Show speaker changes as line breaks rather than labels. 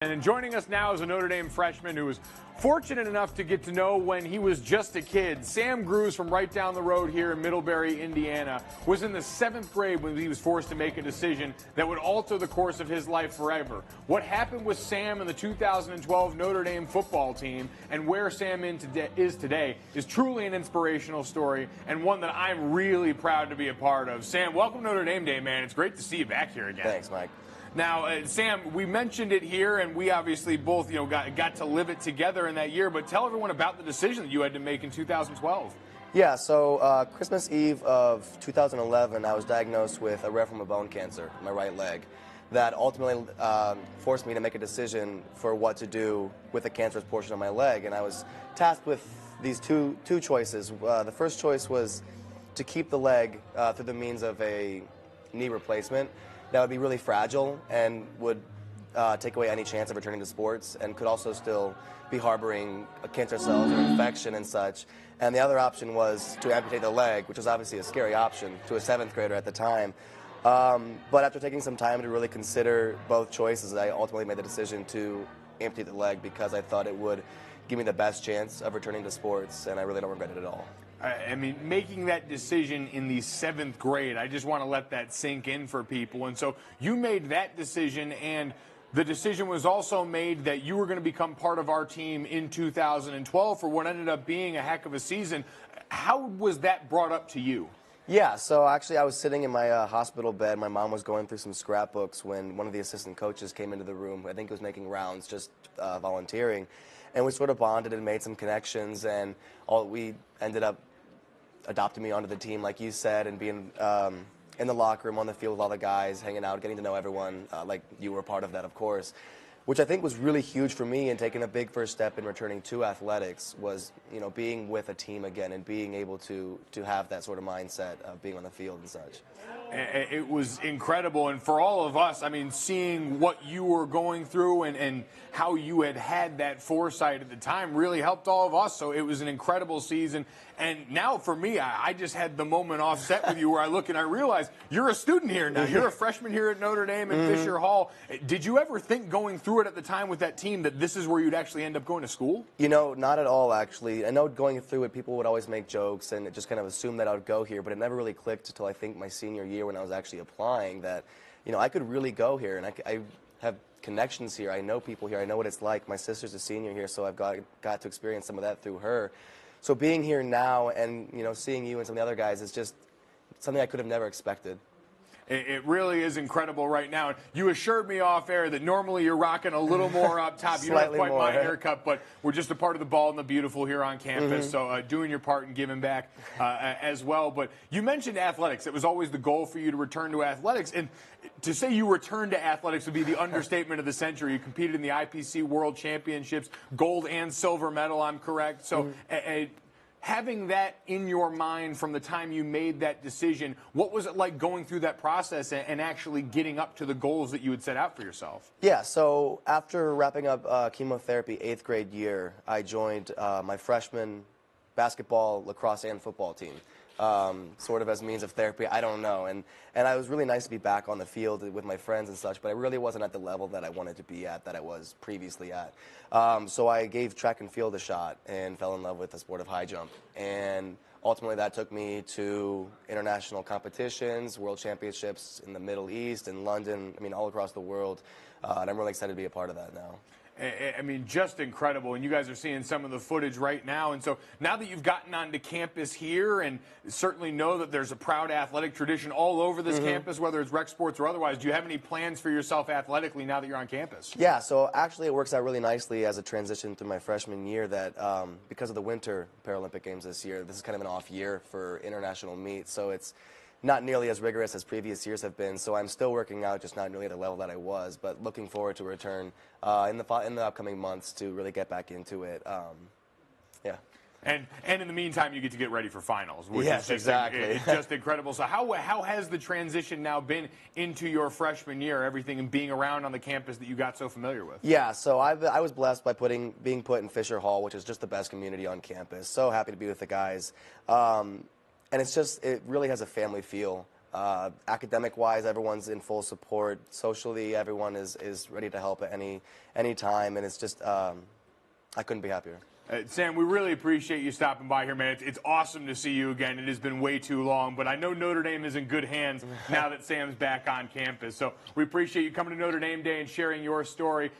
And joining us now is a Notre Dame freshman who was fortunate enough to get to know when he was just a kid. Sam Grewe from right down the road here in Middlebury, Indiana, was in the 7th grade when he was forced to make a decision that would alter the course of his life forever. What happened with Sam and the 2012 Notre Dame football team and where Sam is today is truly an inspirational story and one that I'm really proud to be a part of. Sam, welcome to Notre Dame Day, man. It's great to see you back here again.
Thanks, Mike.
Now, Sam, we mentioned it here, and we obviously both, got to live it together in that year. But tell everyone about the decision that you had to make in 2012.
Yeah, so Christmas Eve of 2011, I was diagnosed with irreparable bone cancer in my right leg that ultimately forced me to make a decision for what to do with the cancerous portion of my leg. And I was tasked with these two choices. The first choice was to keep the leg through the means of a knee replacement that would be really fragile and would take away any chance of returning to sports and could also still be harboring cancer cells or infection and such. And the other option was to amputate the leg, which was obviously a scary option to a 7th grader at the time. But after taking some time to really consider both choices, I ultimately made the decision to amputate the leg because I thought it would give me the best chance of returning to sports, and I really don't regret it at all.
I mean, making that decision in the 7th grade, I just want to let that sink in for people. And so you made that decision, and the decision was also made that you were going to become part of our team in 2012 for what ended up being a heck of a season. How was that brought up to you?
Yeah, so actually I was sitting in my hospital bed. My mom was going through some scrapbooks when one of the assistant coaches came into the room. I think he was making rounds, just volunteering. And we sort of bonded and made some connections, and we ended up adopting me onto the team, like you said, and being in the locker room, on the field with all the guys, hanging out, getting to know everyone, like you were a part of that, of course, which I think was really huge for me and taking a big first step in returning to athletics was, being with a team again and being able to have that sort of mindset of being on the field and such.
It was incredible, and for all of us, I mean, seeing what you were going through and how you had that foresight at the time really helped all of us, so it was an incredible season. And now for me, I just had the moment offset with you where I look and I realize you're a student here now. You're a freshman here at Notre Dame and Fisher Hall. Did you ever think going through it at the time with that team that this is where you'd actually end up going to school?
Not at all, actually. I know going through it, people would always make jokes and just kind of assume that I would go here, but it never really clicked until I think my senior year when I was actually applying that, I could really go here, and I have connections here. I know people here. I know what it's like. My sister's a senior here, so I've got to experience some of that through her. So being here now and, seeing you and some of the other guys is just something I could have never expected.
It really is incredible right now. You assured me off air that normally you're rocking a little more up top. You don't have quite my haircut, but we're just a part of the Bald and the Beautiful here on campus. So doing your part and giving back as well. But you mentioned athletics. It was always the goal for you to return to athletics. And to say you returned to athletics would be the understatement of the century. You competed in the IPC World Championships, gold and silver medal, I'm correct. So having that in your mind from the time you made that decision, what was it like going through that process and actually getting up to the goals that you had set out for yourself?
Yeah, so after wrapping up chemotherapy 8th grade year, I joined my freshman basketball, lacrosse, and football team. Sort of as means of therapy, I don't know. And it was really nice to be back on the field with my friends and such, but I really wasn't at the level that I wanted to be at, that I was previously at. So I gave track and field a shot and fell in love with the sport of high jump. And ultimately that took me to international competitions, world championships in the Middle East and London, all across the world. And I'm really excited to be a part of that now.
I mean, just incredible. And you guys are seeing some of the footage right now. And so now that you've gotten onto campus here and certainly know that there's a proud athletic tradition all over this campus, whether it's rec sports or otherwise, do you have any plans for yourself athletically now that you're on campus?
Yeah, so actually it works out really nicely as a transition to my freshman year that because of the Winter Paralympic Games this year, this is kind of an off year for international meets. So it's not nearly as rigorous as previous years have been, so I'm still working out, just not nearly at the level that I was, but looking forward to return in the upcoming months to really get back into it. Yeah.
And in the meantime, you get to get ready for finals, which
is just,
exactly. It's just incredible. So how has the transition now been into your freshman year, everything and being around on the campus that you got so familiar with?
Yeah, so I was blessed by being put in Fisher Hall, which is just the best community on campus. So happy to be with the guys. And it really has a family feel. Academic-wise, everyone's in full support. Socially, everyone is ready to help at any time, and it's just I couldn't be happier.
Sam, we really appreciate you stopping by here, man. It's awesome to see you again. It has been way too long, but I know Notre Dame is in good hands now that Sam's back on campus. So we appreciate you coming to Notre Dame Day and sharing your story.